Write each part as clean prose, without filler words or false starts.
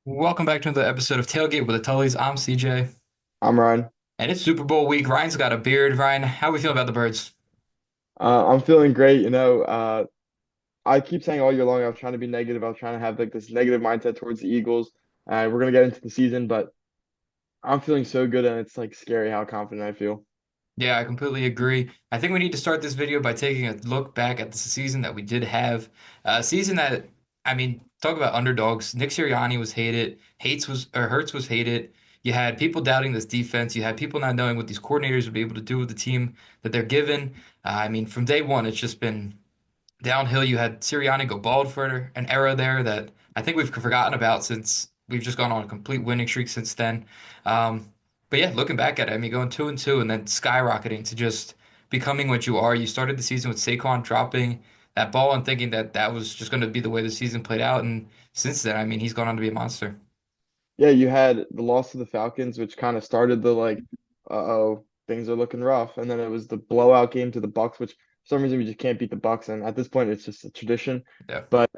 Welcome back to another episode of Tailgate with the Tullys. I'm CJ, I'm Ryan. and it's Super Bowl week. Ryan's got a beard. Ryan, how we feel about the birds? I'm feeling great. I keep saying all year long I was trying to be negative. I was trying to have like this negative mindset towards the Eagles. We're gonna get into the season, but I'm feeling so good, and it's like scary how confident I feel. Yeah, I completely agree. I think we need to start this video by taking a look back at the season that we did have. A season that, talk about underdogs. Nick Sirianni was hated. Hurts was hated. You had people doubting this defense. You had people not knowing what these coordinators would be able to do with the team that they're given. From day one, it's just been downhill. You had Sirianni go bald for an era there that I think we've forgotten about since we've just gone on a complete winning streak since then. Um, but yeah, looking back at it, going 2-2 and then skyrocketing to just becoming what you are. You started the season with Saquon dropping that ball and thinking that that was just going to be the way the season played out. And since then, he's gone on to be a monster. Yeah, you had the loss to the Falcons, which kind of started the like, uh-oh, things are looking rough, and then it was the blowout game to the Bucks, which for some reason we just can't beat the Bucks, and at this point it's just a tradition. Yeah. But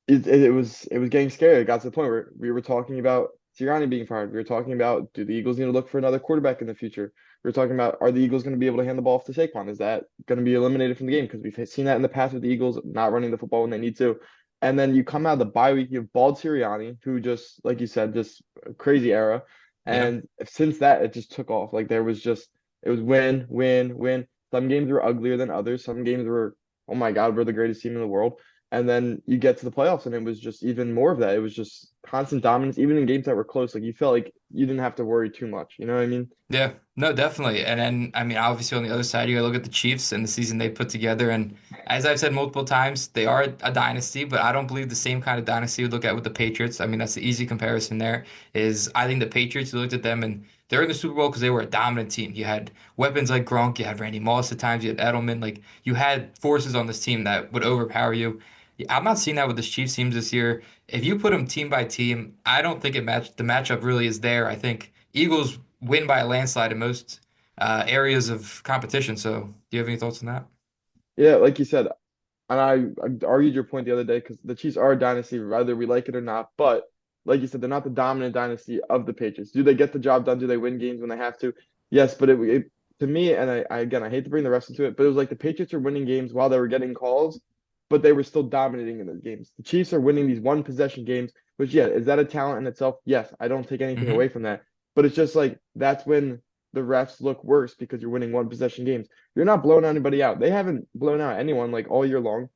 it was getting scary. It got to the point where we were talking about Sirianni being fired. We were talking about, do the Eagles need to look for another quarterback in the future? We were talking about, are the Eagles going to be able to hand the ball off to Saquon? Is that going to be eliminated from the game? Because we've seen that in the past with the Eagles not running the football when they need to. And then you come out of the bye week, you have bald Sirianni, who just, like you said, just a crazy era. Yeah. And since that, it just took off. Like there was just, it was win, win, win. Some games were uglier than others. Some games were, oh my God, we're the greatest team in the world. And then you get to the playoffs, and it was just even more of that. It was just constant dominance, even in games that were close. Like you felt like you didn't have to worry too much. You know what I mean? Yeah, no, definitely. And then, obviously on the other side, you gotta look at the Chiefs and the season they put together. And as I've said multiple times, they are a dynasty, but I don't believe the same kind of dynasty you look at with the Patriots. That's the easy comparison there is I think the Patriots, you looked at them and they're in the Super Bowl because they were a dominant team. You had weapons like Gronk, you had Randy Moss at times, you had Edelman. Like you had forces on this team that would overpower you. I'm not seeing that with this Chiefs teams this year. If you put them team by team, I don't think the matchup really is there. I think Eagles win by a landslide in most areas of competition. So, do you have any thoughts on that? Yeah, like you said, and I argued your point the other day because the Chiefs are a dynasty, whether we like it or not. But like you said, they're not the dominant dynasty of the Patriots. Do they get the job done? Do they win games when they have to? Yes, but it to me, and again, I hate to bring the refs into it, but it was like the Patriots are winning games while they were getting calls, but they were still dominating in those games. The Chiefs are winning these one possession games, which yeah, is that a talent in itself? Yes, I don't take anything Hmm. away from that. But it's just like that's when the refs look worse because you're winning one possession games. You're not blowing anybody out. They haven't blown out anyone like all year long.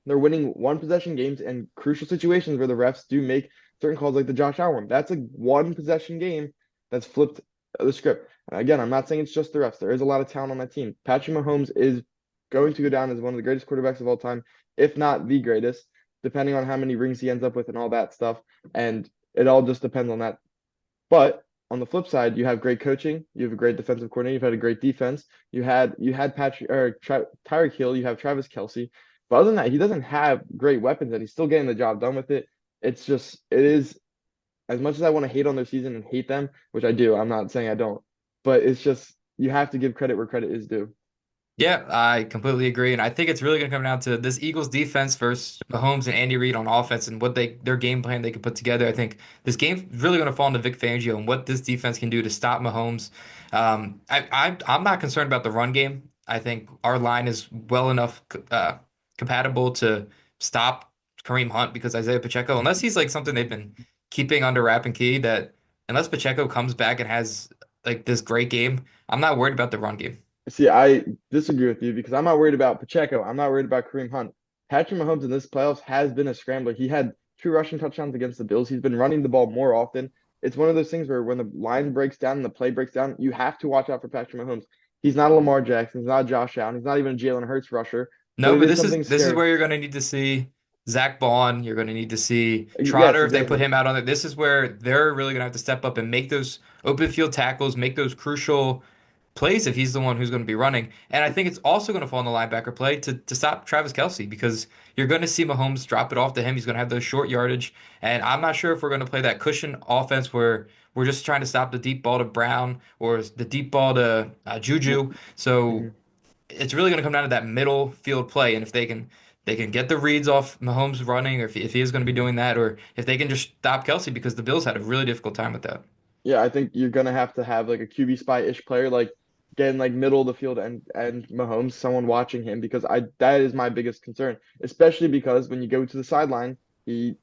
They're winning one possession games and crucial situations where the refs do make certain calls like the Josh Allen. That's a one possession game that's flipped the script. And again, I'm not saying it's just the refs. There is a lot of talent on that team. Patrick Mahomes is going to go down as one of the greatest quarterbacks of all time, if not the greatest, depending on how many rings he ends up with and all that stuff. And it all just depends on that. But on the flip side, you have great coaching. You have a great defensive coordinator. You've had a great defense. You had Patrick or Tyreek Hill. You have Travis Kelce. But other than that, he doesn't have great weapons, and he's still getting the job done with it. It's just it is as much as I want to hate on their season and hate them, which I do. I'm not saying I don't, but it's just you have to give credit where credit is due. Yeah, I completely agree, and I think it's really going to come down to this Eagles defense versus Mahomes and Andy Reid on offense and what their game plan they can put together. I think this game's really going to fall into Vic Fangio and what this defense can do to stop Mahomes. I'm not concerned about the run game. I think our line is well enough compatible to stop Kareem Hunt because Isaiah Pacheco, unless he's like something they've been keeping under wrap and key, that unless Pacheco comes back and has like this great game, I'm not worried about the run game. See, I disagree with you because I'm not worried about Pacheco. I'm not worried about Kareem Hunt. Patrick Mahomes in this playoffs has been a scrambler. He had two rushing touchdowns against the Bills. He's been running the ball more often. It's one of those things where when the line breaks down and the play breaks down, you have to watch out for Patrick Mahomes. He's not a Lamar Jackson. He's not a Josh Allen. He's not even a Jalen Hurts rusher, but No, it but is this is something this is scary. where you're going to need to see Zach Bond. You're going to need to see Yes, Trotter if they put exactly. him out on it. This is where they're really going to have to step up and make those open field tackles, make those crucial plays if he's the one who's going to be running. And I think it's also going to fall in the linebacker play to stop Travis Kelce because you're going to see Mahomes drop it off to him. He's going to have those short yardage. And I'm not sure if we're going to play that cushion offense where we're just trying to stop the deep ball to Brown or the deep ball to Juju. So Mhm. it's really going to come down to that middle field play. And if they can they can get the reads off Mahomes running, or if he is going to be doing that, or if they can just stop Kelsey because the Bills had a really difficult time with that. Yeah, I think you're gonna have to have like a QB spy-ish player, like getting like middle of the field and Mahomes, someone watching him because I that is my biggest concern, especially because when you go to the sideline, he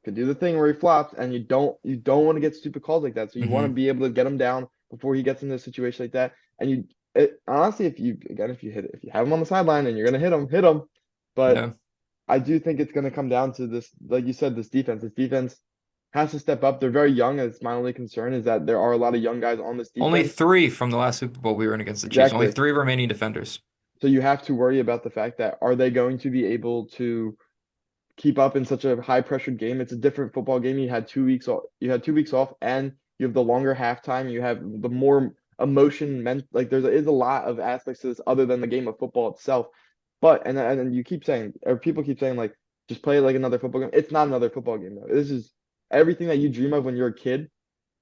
could do the thing where he flops, and you don't want to get stupid calls like that. So you want to Hmm. be able to get him down before he gets into a situation like that. And honestly, if you have him on the sideline and you're gonna hit him. But Yeah. I do think it's gonna come down to this, like you said, this defense. This defense has to step up. They're very young, and it's my only concern is that there are a lot of young guys on this Only defense. three from the last Super Bowl we were in against the Chiefs. Only Exactly. three remaining defenders. So you have to worry about the fact that are they going to be able to keep up in such a high pressured game. It's a different football game. You had 2 weeks off. You had 2 weeks off, and you have the longer halftime. You have the more emotion meant. Like is a lot of aspects to this other than the game of football itself. But and you keep saying, or people keep saying like, just play it like another football game. It's not another football game though. This is everything that you dream of when you're a kid.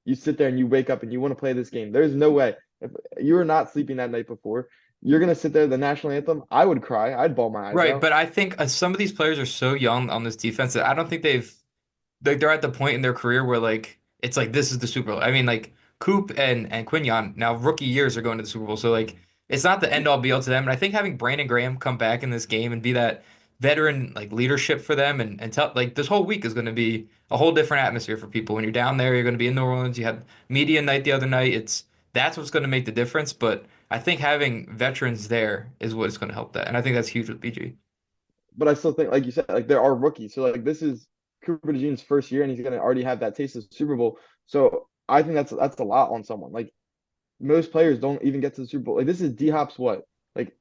You sit there and you wake up and you want to play this game. There's no way. If you were not sleeping that night before, you're gonna sit there, the national anthem. I would cry. I'd bawl my eyes Right, out. but I think some of these players are so young on this defense that I don't think they're at the point in their career where like it's like this is the Super Bowl. I mean, like Coop and Quinyon now rookie years are going to the Super Bowl, so like it's not the end all be all to them. And I think having Brandon Graham come back in this game and be that veteran like leadership for them and tell like this whole week is going to be a whole different atmosphere for people. When you're down there, you're going to be in New Orleans. You had media night the other night. That's what's going to make the difference. But I think having veterans there is what is going to help that, and I think that's huge with BG. But I still think, like you said, like there are rookies. So like this is Cooper DeJean's first year, and he's gonna already have that taste of the Super Bowl. So I think that's a lot on someone. Like most players don't even get to the Super Bowl. Like this is D Hop's what, like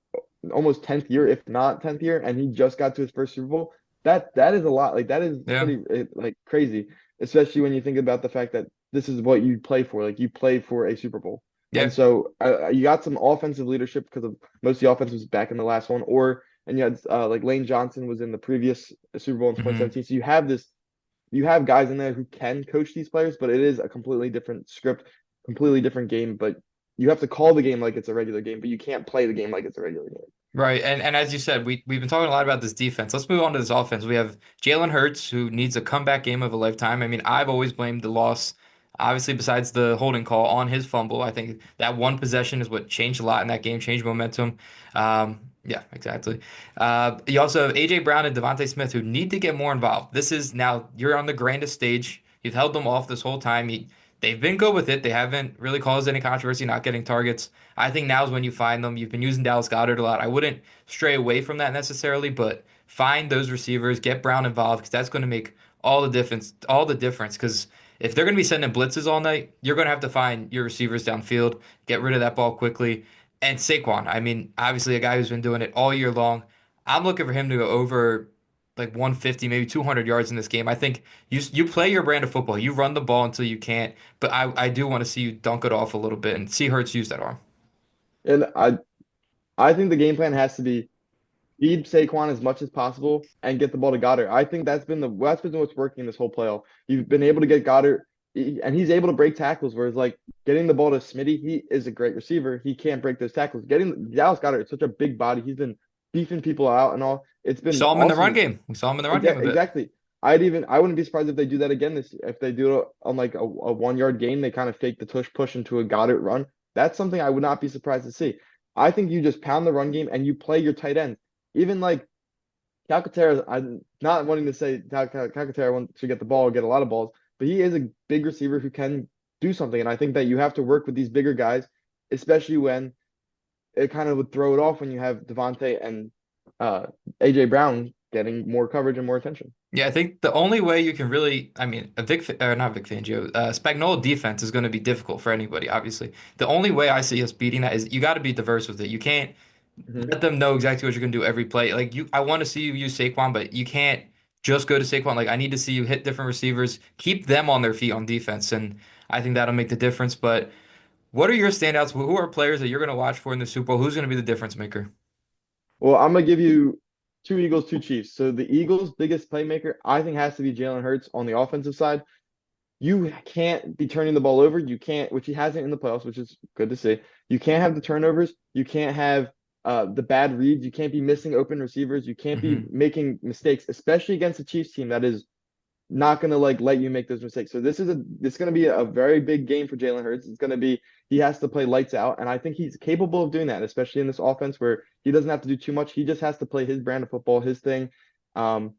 almost 10th year, if not 10th year, and he just got to his first Super Bowl. That is a lot. Like that is Yeah, pretty like crazy, especially when you think about the fact that this is what you play for. Like you play for a Super Bowl. And yeah. so you got some offensive leadership because of most of the offense was back in the last one, or and you had like Lane Johnson was in the previous Super Bowl in Hmm. 2017. So you have guys in there who can coach these players, but it is a completely different script, completely different game. But you have to call the game like it's a regular game, but you can't play the game like it's a regular game. Right. And as you said, we've been talking a lot about this defense. Let's move on to this offense. We have Jalen Hurts, who needs a comeback game of a lifetime. I mean, I've always blamed the loss, obviously, besides the holding call on his fumble. I think that one possession is what changed a lot in that game, changed momentum. Yeah, exactly. You also have AJ Brown and Devontae Smith, who need to get more involved. This is now you're on the grandest stage. You've held them off this whole time. They've been good with it. They haven't really caused any controversy not getting targets. I think now is when you find them. You've been using Dallas Goedert a lot. I wouldn't stray away from that necessarily, but find those receivers, get Brown involved because that's going to make all the difference. All the difference because if they're going to be sending blitzes all night, you're going to have to find your receivers downfield, get rid of that ball quickly. And Saquon, I mean, obviously a guy who's been doing it all year long. I'm looking for him to go over like 150, maybe 200 yards in this game. I think you play your brand of football. You run the ball until you can't, but I do want to see you dunk it off a little bit and see Hurts use that arm. And I think the game plan has to be feed Saquon as much as possible and get the ball to Goddard. I think that's been what's working this whole playoff. You've been able to get Goddard, and he's able to break tackles. Whereas like getting the ball to Smitty, he is a great receiver. He can't break those tackles. Getting Dallas Goddard is such a big body. He's been beefing people out and all. It's We been saw him in the run awesome. game. We saw him in the run game a bit. Exactly. I wouldn't be surprised if they do that again this if they do it on like a 1 yard game. They kind of fake the tush push into a Goddard run. That's something I would not be surprised to see. I think you just pound the run game and you play your tight ends. Even like Calcaterra, I'm not wanting to say Calcaterra wants to get the ball, get a lot of balls, but he is a big receiver who can do something. And I think that you have to work with these bigger guys, especially when it kind of would throw it off when you have Devontae and uh, AJ Brown getting more coverage and more attention. Yeah, I think the only way you can really, I mean, not Vic Fangio, Spagnuolo defense is going to be difficult for anybody, obviously. The only way I see us beating that is you got to be diverse with it. You can't Mhm. let them know exactly what you're going to do every play. Like I want to see you use Saquon, but you can't just go to Saquon. Like I need to see you hit different receivers, keep them on their feet on defense, and I think that'll make the difference. But what are your standouts? Who are players that you're going to watch for in the Super Bowl? Who's going to be the difference maker? Well, I'm gonna give you two Eagles, two Chiefs. So the Eagles' biggest playmaker, I think, has to be Jalen Hurts on the offensive side. You can't be turning the ball over. You can't, which he hasn't in the playoffs, which is good to see. You can't have the turnovers. You can't have the bad reads. You can't be missing open receivers. You can't be Hmm. making mistakes, especially against a Chiefs team that is not gonna like let you make those mistakes. So this is gonna be a very big game for Jalen Hurts. It's gonna be he has to play lights out, and I think he's capable of doing that, especially in this offense where he doesn't have to do too much. He just has to play his brand of football, his thing. Um,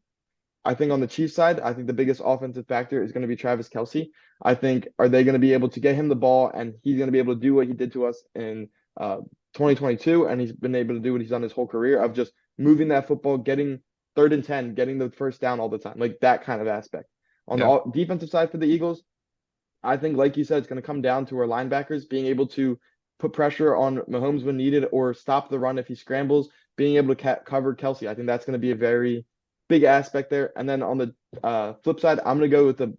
I think on the Chiefs side, I think the biggest offensive factor is going to be Travis Kelce. I think are they going to be able to get him the ball and he's going to be able to do what he did to us in 2022 and he's been able to do what he's done his whole career of just moving that football, getting 3rd and 10, getting the first down all the time, like that kind of aspect. On the Yeah. defensive side for the Eagles, I think, like you said, it's going to come down to our linebackers being able to put pressure on Mahomes when needed or stop the run if he scrambles, being able to cover Kelce. I think that's going to be a very big aspect there. And then on the flip side, I'm going to go with the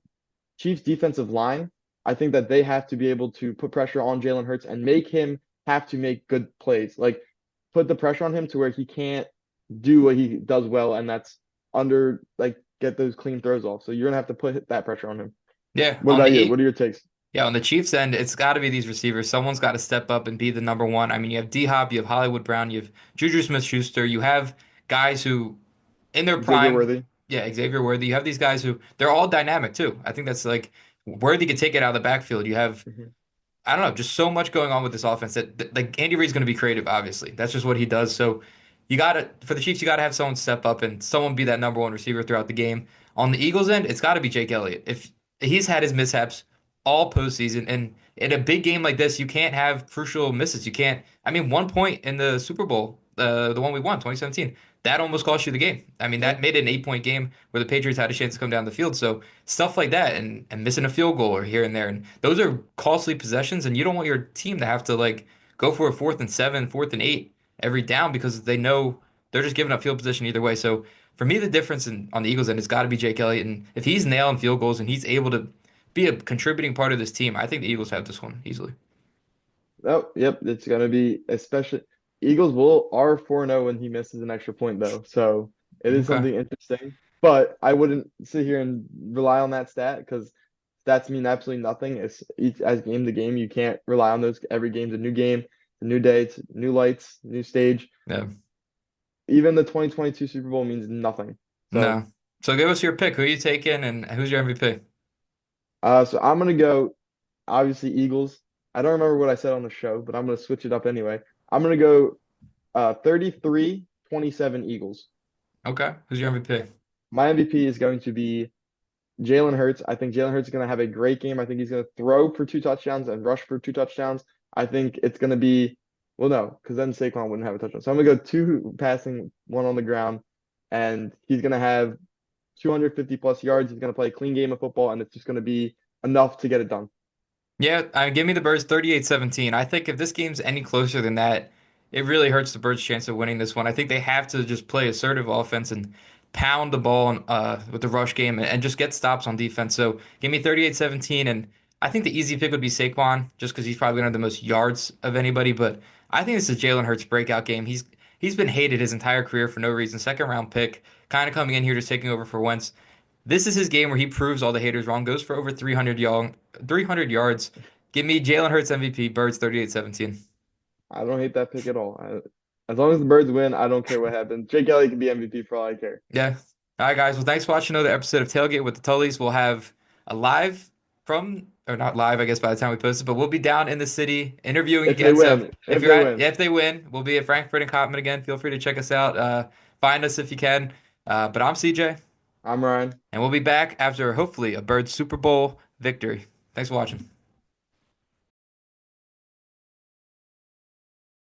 Chiefs defensive line. I think that they have to be able to put pressure on Jalen Hurts and make him have to make good plays. Like put the pressure on him to where he can't do what he does well, and that's under like get those clean throws off. So you're gonna have to put that pressure on him. Yeah. What about you? What are your takes? Yeah, on the Chiefs end, it's got to be these receivers. Someone's got to step up and be the number one. I mean, you have D-Hop, you have Hollywood Brown, you have Juju Smith-Schuster, you have guys who, in their Xavier prime, Worthy. yeah, Xavier Worthy. You have these guys who they're all dynamic too. I think that's like Worthy could take it out of the backfield. You have Mhm. I don't know, just so much going on with this offense that like Andy Reid's going to be creative. Obviously, that's just what he does. So you got to for the Chiefs, you got to have someone step up and someone be that number one receiver throughout the game. On the Eagles end, it's got to be Jake Elliott. If he's had his mishaps all postseason, and in a big game like this, you can't have crucial misses. You can't. I mean, 1 point in the Super Bowl, the one we won, 2017, that almost cost you the game. I mean, Yeah. that made it an 8 point game where the Patriots had a chance to come down the field. So stuff like that, and missing a field goal or here and there, and those are costly possessions, and you don't want your team to have to like go for a 4th and 7, 4th and 8 every down because they know they're just giving up field position either way. So for me, the difference on the Eagles end has got to be Jake Elliott, and if he's nailing field goals and he's able to be a contributing part of this team, I think the Eagles have this one easily. Oh, yep. It's gonna be especially Eagles will are 4-0 when he misses an extra point though. So it is Okay. something interesting. But I wouldn't sit here and rely on that stat because stats mean absolutely nothing. It's each as game to game. You can't rely on those. Every game's a new game, it's a new day, it's new lights, new stage. Yeah. Even the 2022 Super Bowl means nothing. So No. So give us your pick. Who are you taking, and who's your MVP? so I'm gonna go obviously Eagles. I don't remember what I said on the show, but I'm gonna switch it up anyway. I'm gonna go 33-27 Eagles. Okay. Who's your MVP? My MVP is going to be Jalen Hurts. I think Jalen Hurts is going to have a great game. I think he's going to throw for 2 touchdowns and rush for 2 touchdowns. I think it's going to be, well, no, because then Saquon wouldn't have a touchdown. So I'm going to go two passing, one on the ground, and he's going to have 250 plus yards. He's going to play a clean game of football, and it's just going to be enough to get it done. Yeah, give me the Birds 38-17. I think if this game's any closer than that, it really hurts the Birds' chance of winning this one. I think they have to just play assertive offense and pound the ball with the rush game and just get stops on defense. So give me 38-17, and I think the easy pick would be Saquon just because he's probably going to have the most yards of anybody. But I think this is Jalen Hurts' breakout game. He's been hated his entire career for no reason. Second round pick, kind of coming in here just taking over for Wentz. This is his game where he proves all the haters wrong, goes for over 300 yards. Give me Jalen Hurts MVP, Birds 38-17. I don't hate that pick at all. As long as the Birds win, I don't care what happens. Jake Elliott can be MVP for all I care. Yeah. All right, guys. Well, thanks for watching another episode of Tailgate with the Tullys. We'll have a live from, or not live, I guess, by the time we post it, but we'll be down in the city interviewing If they again. So win, if if you're they at, win, yeah, if they win, we'll be at Frankfurt and Cottman again. Feel free to check us out. Find us if you can. But I'm CJ, I'm Ryan. and we'll be back after hopefully a Birds Super Bowl victory. Thanks for watching.